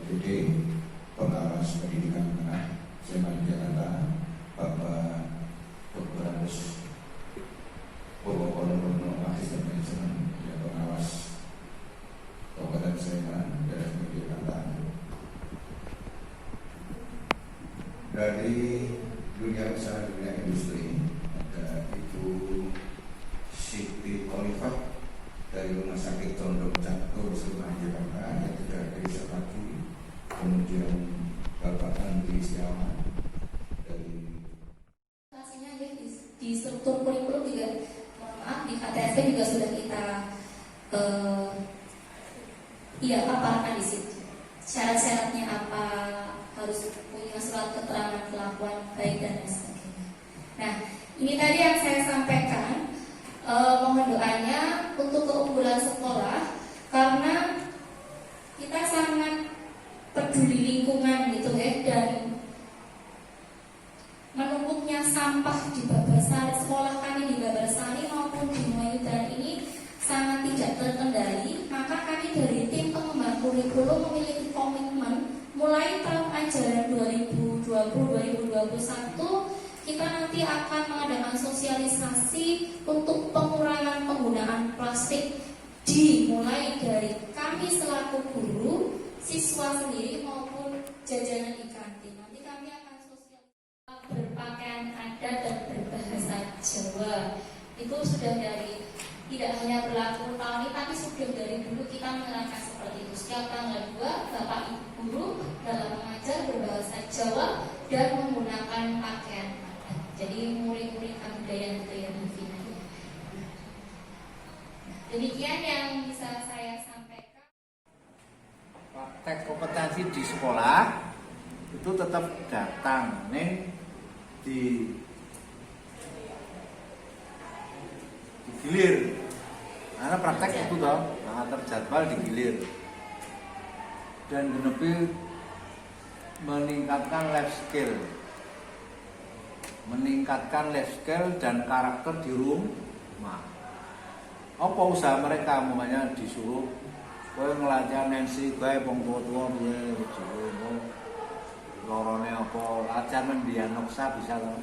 DPD Pengawas Pendidikan Anak SMA Jakarta, Bapak Dr. Agus Purwokono Asisten Manajemen ya, Pengawas Kabupaten Sleman daerah Jakarta. Dari dunia usaha, dunia industri, ada Ibu Siti Olivah dari Rumah Sakit Condong Catur Sleman Jakarta yang juga dari Sepati. Kemudian Bapak Andri Setiawan dari pastinya di struktur kurikulum juga, mohon maaf, di KTSP juga sudah kita paparkan di situ. Syarat-syaratnya apa, harus punya surat keterangan kelakuan baik dan lain sebagainya. Nah, ini tadi yang saya sampaikan, mohon doanya untuk keunggulan sekolah, karena kita sangat peduli lingkungan gitu ya, dan menumpuknya sampah di Babarsari, sekolah kami di Babarsari maupun di Moyudan ini sangat tidak terkendali. Maka kami dari tim pengembang kurikulum memiliki komitmen mulai tahun ajaran 2020-2021 kita nanti akan mengadakan sosialisasi untuk pengurangan penggunaan plastik, dimulai dari kami selaku guru, siswa sendiri maupun jajanan di kantin. Nanti kami akan sosialisasi berpakaian adat dan berbahasa Jawa. Itu sudah dari, tidak hanya berlaku tahun ini, tapi sudah dari dulu kita menerapkan seperti itu. Setiap tanggal 2 Bapak Ibu guru dalam mengajar berbahasa Jawa dan menggunakan pakaian adat. Jadi murid-murid budaya-budaya Filipina. Demikian yang bisa saya sampaikan. Praktek kompetensi di sekolah itu tetap datang digilir, karena praktek itu toh terjadwal digilir dan genepi meningkatkan life skill dan karakter di rumah. Apa usaha mereka, umpamanya disuruh kowe ngelatih Nancy gawe wong tuwa piye Jawa. Lorone apa latihan mendian noksa bisa loh.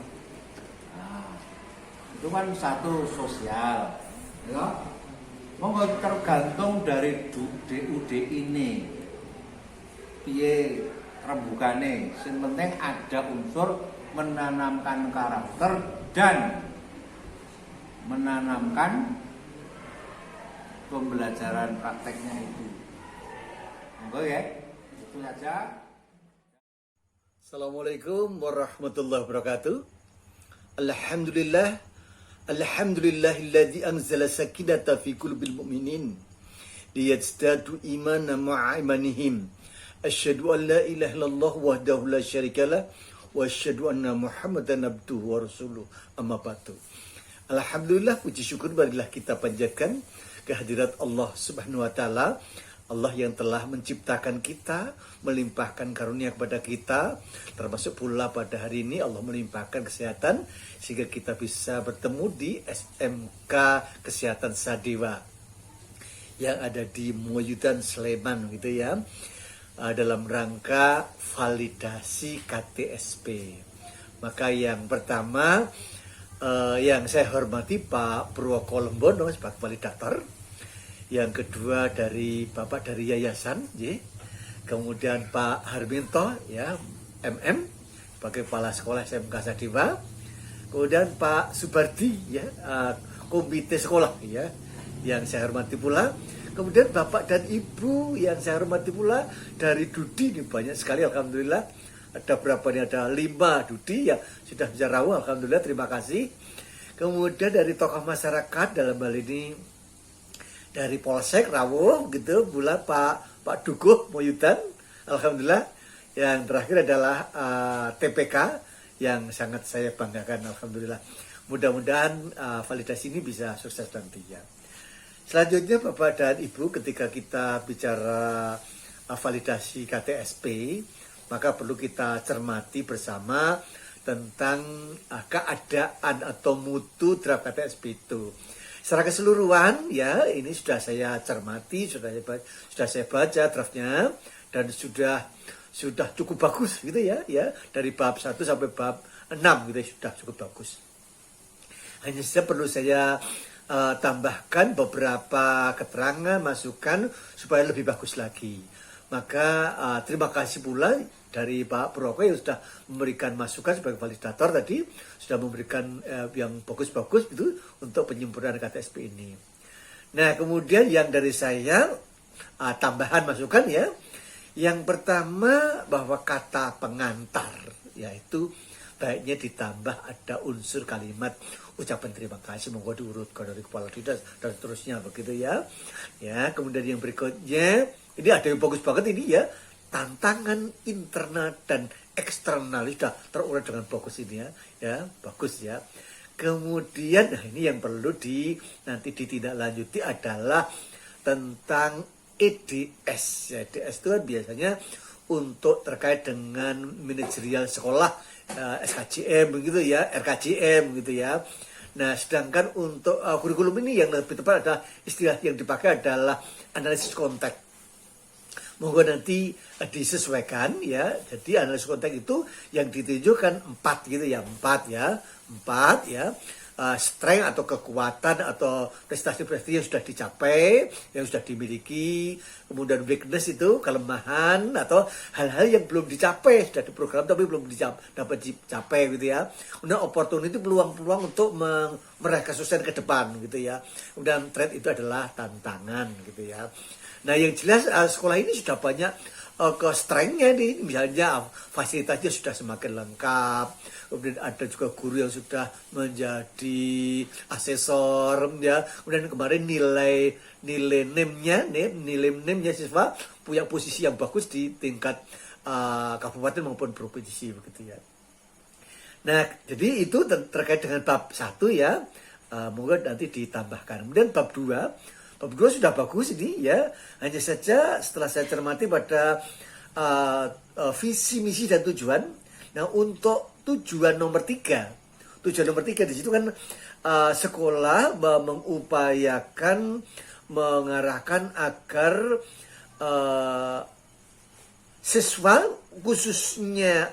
Nah, itu kan satu sosial. Ya. Monggo tergantung dari DUD ini. Piye rembugane, sing penting ada unsur menanamkan karakter dan menanamkan pembelajaran prakteknya itu. Monggo ya, itu saja. Assalamualaikum warahmatullahi wabarakatuh. Alhamdulillahilladzi anzala sakinata fi qulubil mu'minin liyazdadu imanan ma'a imanihim. Asyhadu an la ilaha illallah wahdahu la syarikalah wa asyhadu anna Muhammadan abduhu wa rasuluh. Amma ba'du. Alhamdulillah, puji syukur marilah kita panjatkan kehadirat Allah Subhanahu wa taala, Allah yang telah menciptakan kita, melimpahkan karunia kepada kita, termasuk pula pada hari ini Allah melimpahkan kesehatan sehingga kita bisa bertemu di SMK Kesehatan Sadewa yang ada di Moyudan Sleman gitu ya, dalam rangka validasi KTSP. Maka yang pertama yang saya hormati Pak Purwokono sebagai validator. Yang kedua dari Bapak dari Yayasan, kemudian Pak Harminto ya, MM sebagai kepala sekolah SMK Sadewa, kemudian Pak Subardi ya, komite sekolah ya, yang saya hormati pula, kemudian Bapak dan Ibu yang saya hormati pula dari Dudi, ini banyak sekali alhamdulillah, ada berapa nih, ada 5 Dudi yang sudah bisa rawuh, alhamdulillah, terima kasih. Kemudian dari tokoh masyarakat dalam hal ini dari Polsek rawuh gitu, pula Pak Dukuh Moyudan, alhamdulillah. Yang terakhir adalah TPK yang sangat saya banggakan, alhamdulillah. Mudah-mudahan validasi ini bisa sukses nantinya. Selanjutnya Bapak dan Ibu, ketika kita bicara validasi KTSP, maka perlu kita cermati bersama tentang keadaan atau mutu draft KTSP itu. Secara keseluruhan ya, ini sudah saya cermati, sudah saya baca draftnya, dan sudah cukup bagus gitu ya, dari bab 1 sampai bab 6 gitu ya, sudah cukup bagus. Hanya saja perlu saya tambahkan beberapa keterangan, masukan supaya lebih bagus lagi. Maka terima kasih pula dari Pak Purwoko yang sudah memberikan masukan sebagai validator tadi, sudah memberikan yang bagus-bagus itu untuk penyempurnaan KTSP ini. Nah, kemudian yang dari saya tambahan masukan ya. Yang pertama bahwa kata pengantar yaitu baiknya ditambah ada unsur kalimat ucapan terima kasih, monggo diurutkan dari kepala dinas dan seterusnya begitu ya. Ya, kemudian yang berikutnya ini ada yang bagus banget ini ya, tantangan internal dan eksternal sudah terurai dengan bagus ini ya, bagus ya. Kemudian nah ini yang perlu nanti ditindaklanjuti adalah tentang EDS. Ya, EDS itu kan biasanya untuk terkait dengan manajerial sekolah, SKJM begitu ya, RKJM gitu ya. Nah, sedangkan untuk kurikulum ini yang lebih tepat adalah istilah yang dipakai adalah analisis konteks. Monggo nanti disesuaikan ya. Jadi analisis konteks itu yang ditunjukkan 4 gitu ya, 4 ya. Strength atau kekuatan atau prestasi-prestasi yang sudah dicapai, yang sudah dimiliki, kemudian weakness itu kelemahan atau hal-hal yang belum dicapai, sudah diprogram tapi belum dapat dicapai gitu ya. Kemudian opportunity, peluang-peluang untuk meraih kesuksesan ke depan gitu ya. Kemudian threat itu adalah tantangan gitu ya. Nah, yang jelas sekolah ini sudah banyak ke strength-nya nih, misalnya fasilitasnya sudah semakin lengkap, kemudian ada juga guru yang sudah menjadi asesor ya, kemudian kemarin nilai NIM-nya siswa punya posisi yang bagus di tingkat kabupaten maupun provinsi begitu ya. Nah, jadi itu terkait dengan bab 1 ya, mungkin nanti ditambahkan. Kemudian bab 2 sudah bagus ini ya, hanya saja setelah saya cermati pada visi, misi dan tujuan. Nah, untuk tujuan nomor 3 di situ kan sekolah mengupayakan mengarahkan agar siswa khususnya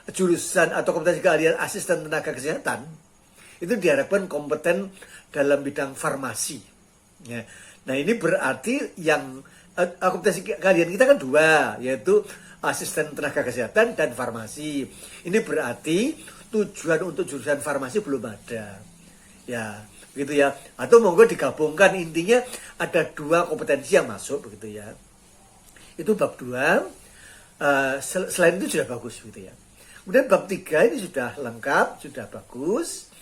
jurusan atau kompetensi keahlian asisten tenaga kesehatan itu diharapkan kompeten dalam bidang farmasi. Ya. Nah, ini berarti yang kompetensi keahlian kita kan 2, yaitu asisten tenaga kesehatan dan farmasi. Ini berarti tujuan untuk jurusan farmasi belum ada. Ya, begitu ya. Atau monggo digabungkan, intinya ada 2 kompetensi yang masuk begitu ya. Itu bab 2. Selain itu sudah bagus gitu ya. Kemudian bab 3 ini sudah lengkap, sudah bagus.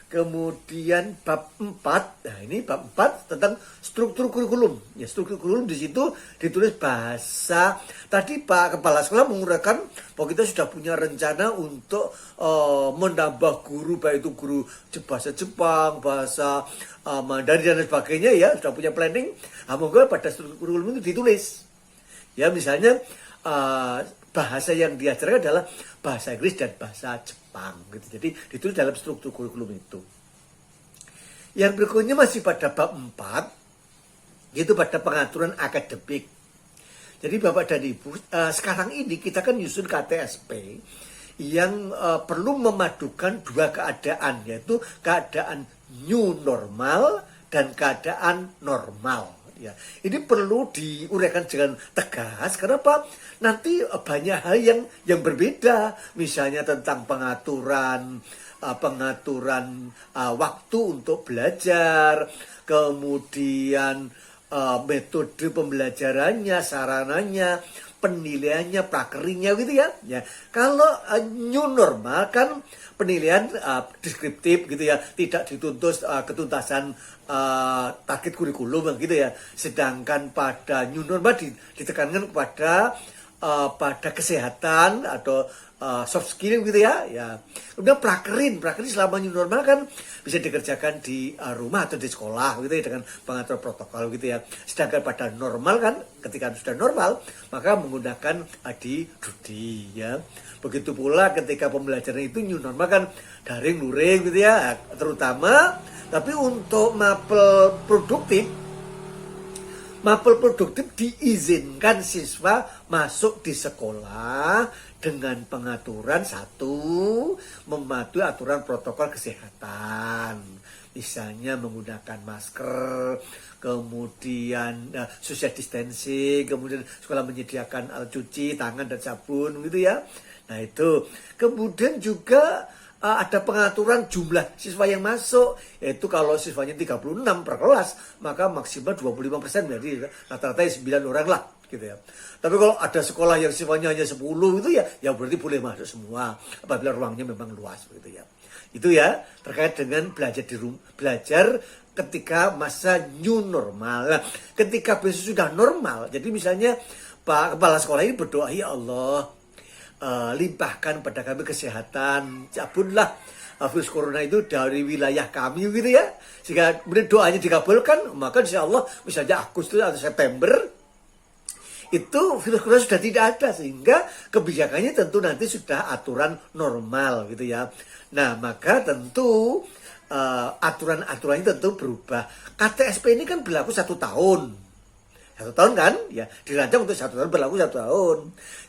Kemudian bab 4, nah ini bab 4 tentang struktur kurikulum. Ya, struktur kurikulum di situ ditulis bahasa. Tadi Pak Kepala Sekolah menguraikan bahwa kita sudah punya rencana untuk menambah guru, baik itu guru bahasa Jepang, bahasa Mandarin dan sebagainya ya, sudah punya planning. Nah, moga pada struktur kurikulum itu ditulis. Ya, misalnya bahasa yang diajarkan adalah bahasa Inggris dan bahasa Jepang gitu. Jadi ditulis dalam struktur kurikulum itu. Yang berikutnya masih pada bab 4, yaitu pada pengaturan akademik. Jadi Bapak dan Ibu, sekarang ini kita kan nyusun KTSP yang perlu memadukan 2 keadaan, yaitu keadaan new normal dan keadaan normal. Ya, ini perlu diuraikan dengan tegas. Kenapa? Nanti banyak hal yang berbeda, misalnya tentang pengaturan waktu untuk belajar, kemudian metode pembelajarannya, sarananya, penilaiannya, prakerinya gitu ya. Ya, kalau new normal kan penilaian deskriptif gitu ya, tidak dituntut ketuntasan target kurikulum gitu ya. Sedangkan pada new normal ditekankan pada kesehatan atau soft skill gitu ya. Ya. Kemudian prakerin selama new normal kan bisa dikerjakan di rumah atau di sekolah gitu ya, dengan pengatur protokol gitu ya. Sedangkan pada normal kan ketika sudah normal maka menggunakan adi ya. Begitu pula ketika pembelajaran itu new normal kan daring luring gitu ya, terutama. Tapi untuk mapel produktif Mapel produktif diizinkan siswa masuk di sekolah dengan pengaturan satu, mematuhi aturan protokol kesehatan. Misalnya menggunakan masker, kemudian social distancing, kemudian sekolah menyediakan alat cuci tangan dan sabun gitu ya. Nah itu. Kemudian juga ada pengaturan jumlah siswa yang masuk, yaitu kalau siswanya 36 per kelas, maka maksimal 25%, jadi rata-rata 9 orang lah gitu ya. Tapi kalau ada sekolah yang siswanya hanya 10 itu ya berarti boleh masuk semua apabila ruangnya memang luas gitu ya. Itu ya terkait dengan belajar di rumah, belajar ketika masa new normal. Nah, ketika besok sudah normal, jadi misalnya Pak Kepala Sekolah ini berdoa, ya Allah, limpahkan pada kami kesehatan, cabutlah virus corona itu dari wilayah kami gitu ya, sehingga kemudian doanya dikabulkan, maka insya Allah misalnya Agustus atau September itu virus corona sudah tidak ada, sehingga kebijakannya tentu nanti sudah aturan normal gitu ya. Nah maka tentu aturan-aturannya tentu berubah. KTSP ini kan berlaku 1 tahun. 1 tahun kan, ya dirancang untuk 1 tahun, berlaku 1 tahun.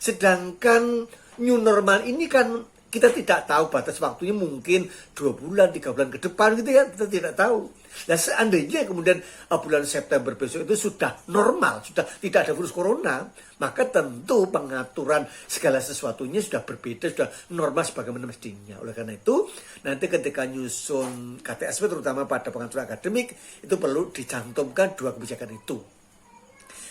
Sedangkan new normal ini kan kita tidak tahu batas waktunya, mungkin 2 bulan, 3 bulan ke depan gitu ya, kita tidak tahu. Nah seandainya kemudian bulan September besok itu sudah normal, sudah tidak ada virus corona, maka tentu pengaturan segala sesuatunya sudah berbeda, sudah normal sebagaimana mestinya. Oleh karena itu, nanti ketika nyusun KTSP terutama pada pengaturan akademik, itu perlu dicantumkan 2 kebijakan itu.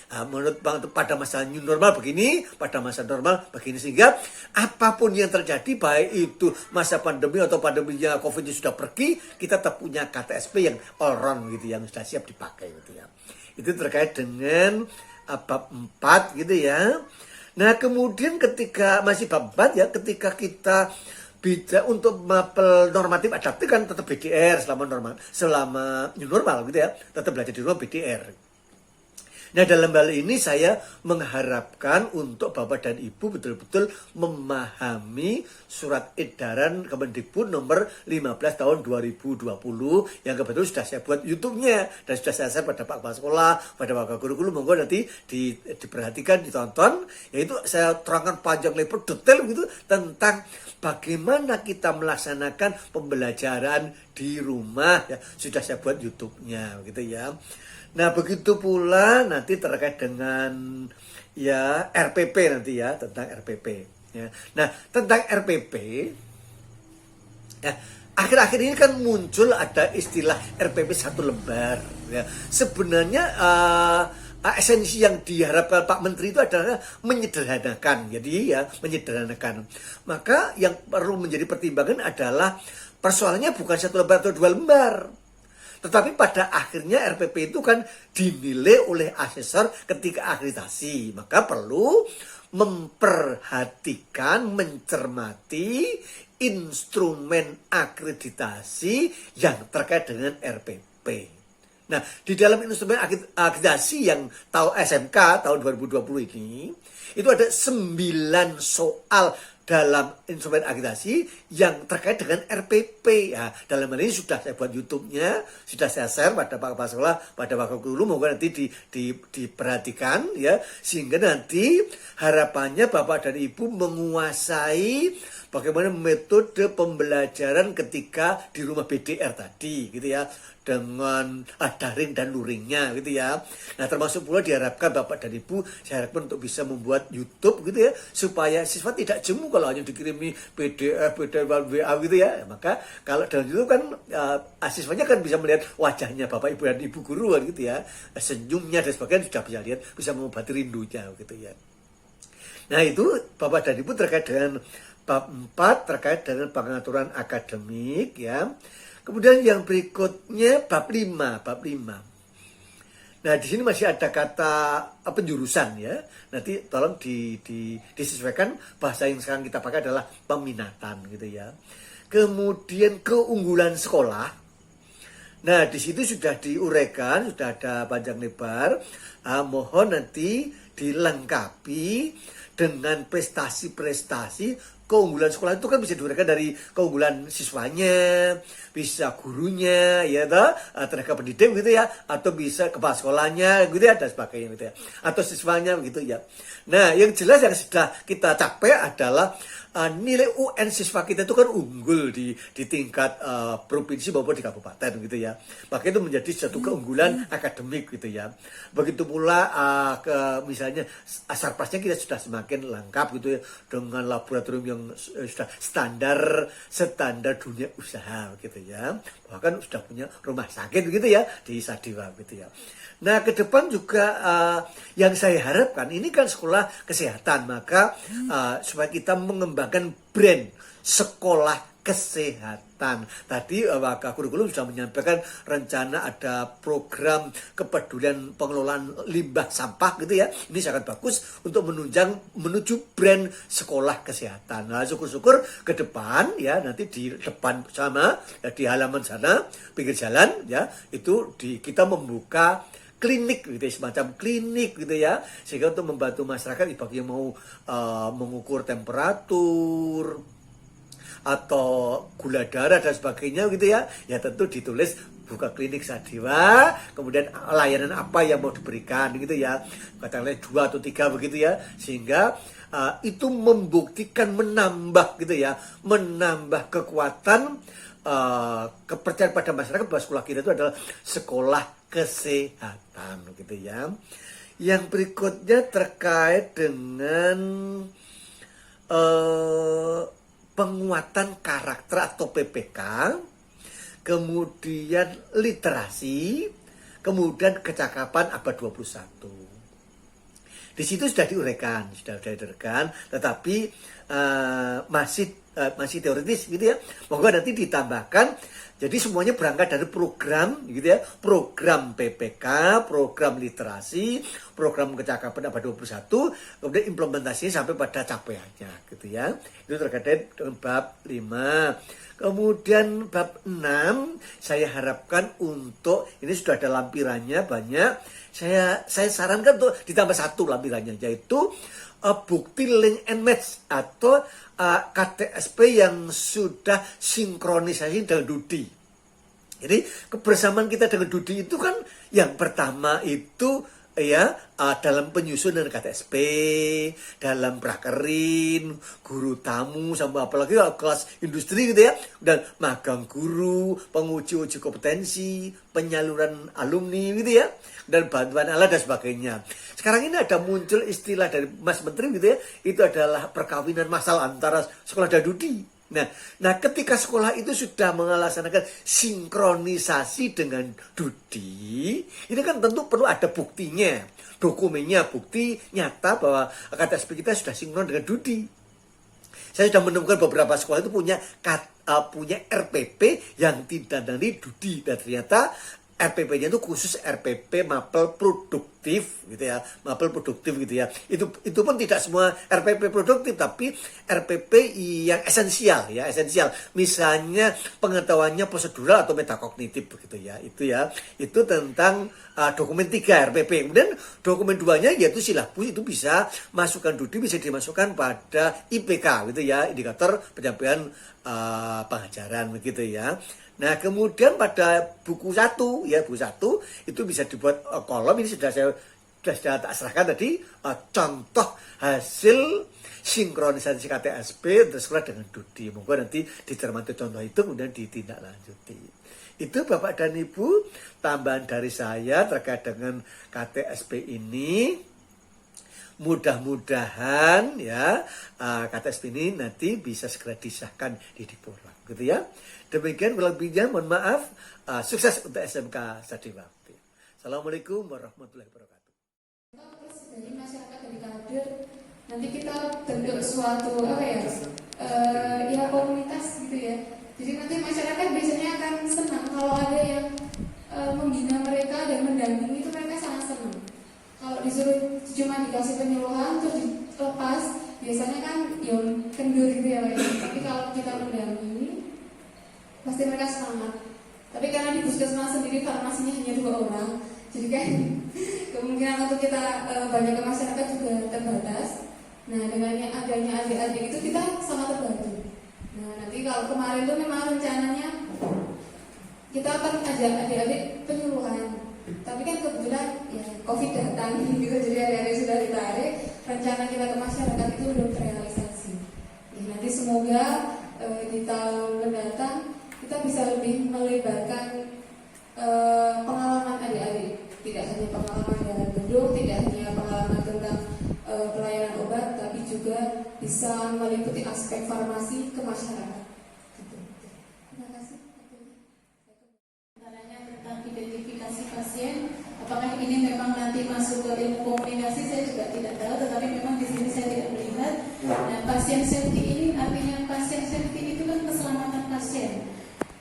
Menurut pada masa new normal begini, pada masa normal begini, sehingga apapun yang terjadi, baik itu masa pandemi atau pandeminya COVID sudah pergi, kita tetap punya KTSP yang all round gitu, yang sudah siap dipakai gitu ya. Itu terkait dengan bab 4 gitu ya. Nah kemudian ketika masih bab 4 ya, ketika kita bisa untuk mapel normatif adaptif kan tetap BDR selama new normal gitu ya, tetap belajar di rumah BDR. Nah dalam hal ini saya mengharapkan untuk Bapak dan Ibu betul-betul memahami surat edaran Kemendikbud nomor 15 tahun 2020 yang kebetulan sudah saya buat YouTube-nya dan sudah saya share pada Pak Kepala Sekolah, pada Pak Guru, monggo nanti diperhatikan, ditonton. Yaitu saya terangkan panjang lebar detail gitu tentang bagaimana kita melaksanakan pembelajaran di rumah ya, sudah saya buat YouTube-nya gitu ya. Nah begitu pula nanti terkait dengan ya RPP nanti ya, tentang RPP ya. Nah tentang RPP ya, akhir-akhir ini kan muncul ada istilah RPP 1 lembar ya. Sebenarnya esensi yang diharapkan Pak Menteri itu adalah menyederhanakan, jadi ya menyederhanakan. Maka yang perlu menjadi pertimbangan adalah persoalannya bukan 1 lembar atau 2 lembar, tetapi pada akhirnya RPP itu kan dinilai oleh asesor ketika akreditasi. Maka perlu memperhatikan, mencermati instrumen akreditasi yang terkait dengan RPP. Nah, di dalam instrumen akreditasi yang tahu SMK tahun 2020 ini, itu ada 9 soal dalam instrumen akreditasi yang terkait dengan RPP. Ya, dalam hal ini sudah saya buat YouTube-nya, sudah saya share pada Pak Kepala Sekolah, pada Pak Guru, moga nanti diperhatikan ya, sehingga nanti harapannya Bapak dan Ibu menguasai bagaimana metode pembelajaran ketika di rumah BDR tadi gitu ya, dengan daring dan luringnya gitu ya. Nah termasuk pula diharapkan Bapak dan Ibu, saya harapkan untuk bisa membuat YouTube gitu ya, supaya siswa tidak jemu kalau hanya dikirimi PDF, WA gitu ya. Maka kalau dalam YouTube kan siswanya kan bisa melihat wajahnya Bapak Ibu dan Ibu guru kan gitu ya, senyumnya dan sebagainya sudah bisa lihat, bisa mengobati rindunya gitu ya. Nah itu Bapak dan Ibu terkait dengan bab 4 terkait dengan pengaturan akademik ya. Kemudian yang berikutnya bab 5. Nah, di sini masih ada kata penjurusan ya. Nanti tolong disesuaikan, bahasa yang sekarang kita pakai adalah peminatan gitu ya. Kemudian keunggulan sekolah. Nah, di situ sudah diuraikan, sudah ada panjang lebar. Mohon nanti dilengkapi dengan prestasi-prestasi. Keunggulan sekolah itu kan bisa diuraikan dari keunggulan siswanya, bisa gurunya, ya toh, tenaga pendidik gitu ya, atau bisa kepala sekolahnya gitu ya, dan sebagainya gitu ya, atau siswanya gitu ya. Nah, yang jelas yang sudah kita capai adalah nilai UN siswa kita itu kan unggul di tingkat provinsi maupun di kabupaten gitu ya. Maka itu menjadi suatu keunggulan akademik gitu ya. Begitu pula misalnya sarpasnya kita sudah semakin lengkap gitu ya, dengan laboratorium yang sudah standar dunia usaha gitu ya. Bahkan sudah punya rumah sakit gitu ya di Sadiwa gitu ya. Nah, ke depan juga yang saya harapkan ini kan sekolah kesehatan, maka supaya kita mengembangkan brand sekolah kesehatan. Tadi Wakil Kurikulum sudah menyampaikan rencana ada program kepedulian pengelolaan limbah sampah gitu ya. Ini sangat bagus untuk menuju brand sekolah kesehatan. Nah, syukur-syukur ke depan ya, nanti di depan sama ya, di halaman sana pinggir jalan ya, itu kita membuka klinik gitu ya, semacam klinik gitu ya, sehingga untuk membantu masyarakat bagi yang mau mengukur temperatur atau gula darah dan sebagainya gitu ya, ya tentu ditulis buka klinik Sadiwa, kemudian layanan apa yang mau diberikan gitu ya, katakanlah 2 atau 3 begitu ya, sehingga itu membuktikan menambah gitu ya, menambah kekuatan kepercayaan pada masyarakat bahwa sekolah kita itu adalah sekolah kesehatan gitu ya. Yang berikutnya terkait dengan penguatan karakter atau PPK, kemudian literasi, kemudian kecakapan abad 21. Di situ sudah diuraikan, tetapi masih teoritis gitu ya. Moga nanti ditambahkan. Jadi semuanya berangkat dari program gitu ya, program PPK, program literasi, program kecakapan abad 21, kemudian implementasinya sampai pada capaiannya gitu ya. Itu terkait dengan bab 5. Kemudian bab 6 saya harapkan untuk, ini sudah ada lampirannya banyak, saya sarankan untuk ditambah 1 lampirannya, yaitu bukti link and match atau KTSP yang sudah sinkronisasi dengan Dudi. Jadi kebersamaan kita dengan Dudi itu kan yang pertama itu ya dalam penyusunan KTSP, dalam prakerin, guru tamu, sama apalagi kelas industri gitu ya, dan magang guru, penguji kompetensi, penyaluran alumni gitu ya, dan bantuan alat dan sebagainya. Sekarang ini ada muncul istilah dari Mas Menteri gitu ya, itu adalah perkawinan massal antara sekolah dan Dudi. Nah, ketika sekolah itu sudah melaksanakan sinkronisasi dengan Dudi, ini kan tentu perlu ada buktinya, dokumennya, bukti nyata bahwa KTSP kita sudah sinkron dengan Dudi. Saya sudah menemukan beberapa sekolah itu punya RPP yang tidak dari Dudi, dan ternyata RPP-nya itu khusus RPP mapel produktif gitu ya, mapel produktif gitu ya. Itu pun tidak semua RPP produktif, tapi RPP yang esensial ya, esensial. Misalnya pengetahuannya prosedural atau metakognitif begitu ya. Itu tentang dokumen 3 RPP. Kemudian dokumen 2-nya yaitu silabus, itu bisa masukkan Dudi, bisa dimasukkan pada IPK gitu ya, indikator penyampaian pengajaran begitu ya. Nah, kemudian pada buku 1 itu bisa dibuat kolom, ini sudah saya tak serahkan tadi, contoh hasil sinkronisasi KTSP untuk sekolah dengan Dudi. Moga nanti dicermati contoh itu kemudian ditindaklanjuti. Itu Bapak dan Ibu tambahan dari saya terkait dengan KTSP ini. Mudah-mudahan ya KTSP ini nanti bisa segera disahkan di Dipora gitu ya. Demikian lebihnya, mohon maaf. Sukses untuk SMK Sadiwa. Assalamualaikum warahmatullahi wabarakatuh. Dari masyarakat, dari kader, nanti kita bentuk suatu ya komunitas gitu ya. Jadi nanti masyarakat biasanya akan senang kalau ada yang membina mereka dan mendampingi, itu mereka sangat senang. Kalau disuruh cuma dikasih penyuluhan terus dilepas, biasanya kan yang kendur gitu ya. Tapi kalau kita mendampingi, pasti mereka semangat. Tapi karena di puskesmas sendiri farmasinya hanya 2 orang, Jadi kan kemungkinan untuk kita banyak ke masyarakat juga terbatas. Nah, dengan yang adanya adik-adik itu kita sangat terbantu. Nah, nanti kalau kemarin itu memang rencananya kita akan ajak adik-adik penyuluhan. Tapi kan kebetulan ya COVID datang gitu, jadi adik-adik sudah ditarik. Rencana kita ke masyarakat itu belum terrealisasi. Ya, nanti semoga di tahun mendatang kita bisa lebih melebarkan pengalaman adik-adik. Tidak hanya pengalaman dalam gedung, tidak hanya pengalaman tentang pelayanan obat, tapi juga bisa meliputi aspek farmasi ke masyarakat. Gitu. Terima kasih. Antaranya tentang identifikasi pasien, apakah ini memang nanti masuk ke ilmu komunikasi saya juga tidak tahu, tetapi memang di sini saya tidak melihat. Nah, pasien safety ini artinya pasien safety itu kan keselamatan pasien.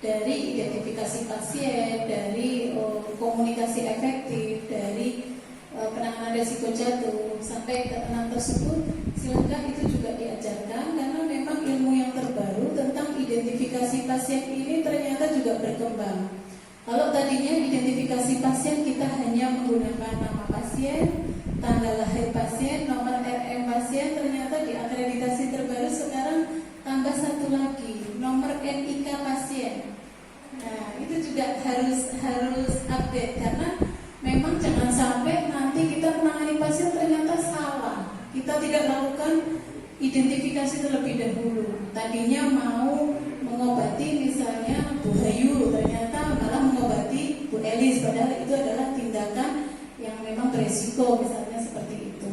Dari identifikasi pasien, dari komunikasi efektif, dari penanganan risiko jatuh sampai ke 6 tersebut, silakan itu juga diajarkan karena memang ilmu yang terbaru tentang identifikasi pasien ini ternyata juga berkembang. Kalau tadinya identifikasi pasien kita hanya menggunakan nama pasien, tanggal lahir pasien, nomor RM pasien, ternyata di akreditasi terbaru sekarang tambah satu lagi, nomor NIK pasien. Nah, itu juga harus update karena memang jangan sampai nanti kita menangani pasien ternyata salah. Kita tidak lakukan identifikasi terlebih dahulu. Tadinya mau mengobati misalnya Bu Hayu, ternyata malah mengobati Bu Elis, padahal itu adalah tindakan yang memang beresiko, misalnya seperti itu.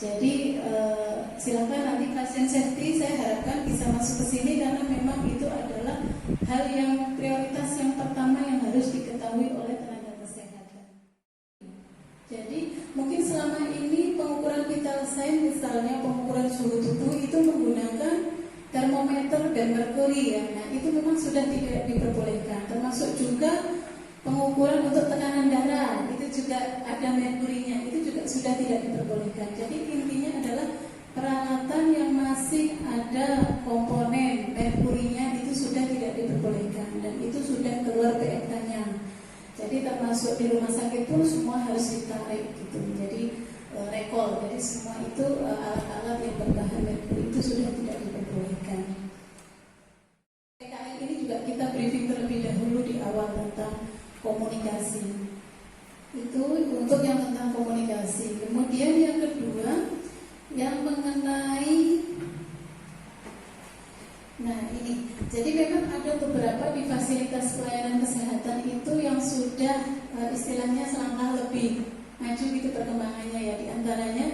Jadi silakan nanti pasien safety saya harapkan bisa masuk ke sini karena memang itu adalah hal yang prioritas yang pertama yang harus diketahui oleh tenaga kesehatan. Jadi mungkin selama ini pengukuran vital sign, misalnya pengukuran suhu tubuh itu menggunakan termometer dan merkuri ya. Nah, itu memang sudah tidak diperbolehkan. Termasuk juga pengukuran untuk tekanan darah, itu juga ada merkurinya, itu juga sudah tidak diperbolehkan. Jadi intinya adalah peralatan yang masih ada komponen merkurinya itu sudah tidak diperbolehkan dan itu sudah keluar PMK-nya. Jadi termasuk di rumah sakit pun semua harus ditarik gitu. Jadi recall. Jadi semua itu alat-alat yang berbahan merkuri itu sudah tidak diperbolehkan. PKL ini juga kita briefing terlebih dahulu di awal tentang komunikasi. Itu untuk yang tentang komunikasi. Kemudian yang kedua yang mengenai, nah ini, jadi memang ada beberapa di fasilitas pelayanan kesehatan itu yang sudah istilahnya selangkah lebih maju gitu perkembangannya ya. Di antaranya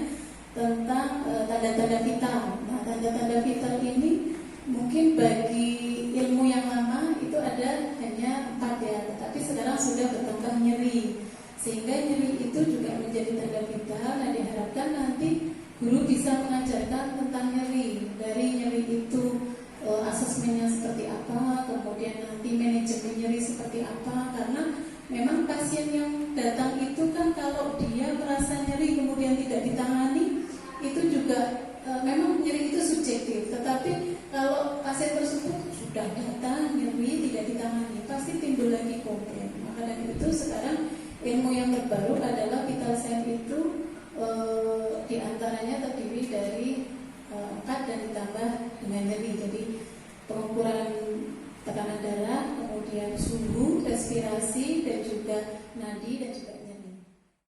tentang tanda-tanda vital. Nah, tanda-tanda vital ini mungkin bagi ilmu yang lama itu ada hanya 4 ya, tetapi sekarang sudah bertambah nyeri, sehingga nyeri itu juga menjadi tanda vital. Nah, diharapkan nanti guru bisa mengajarkan tentang nyeri, dari nyeri itu asesmennya seperti apa, kemudian nanti manajemen nyeri seperti apa, karena memang pasien yang datang itu kan kalau dia merasa nyeri kemudian tidak ditangani, itu juga memang nyeri itu subjektif, tetapi kalau pasien tersebut sudah datang nyeri tidak ditangani, pasti timbul lagi komplain. Maka dari itu sekarang ilmu yang terbaru adalah vital sign itu diantaranya terdiri dari 4 dan ditambah dengan nyeri. Jadi pengukuran tekanan darah, kemudian suhu, respirasi, dan juga nadi dan juga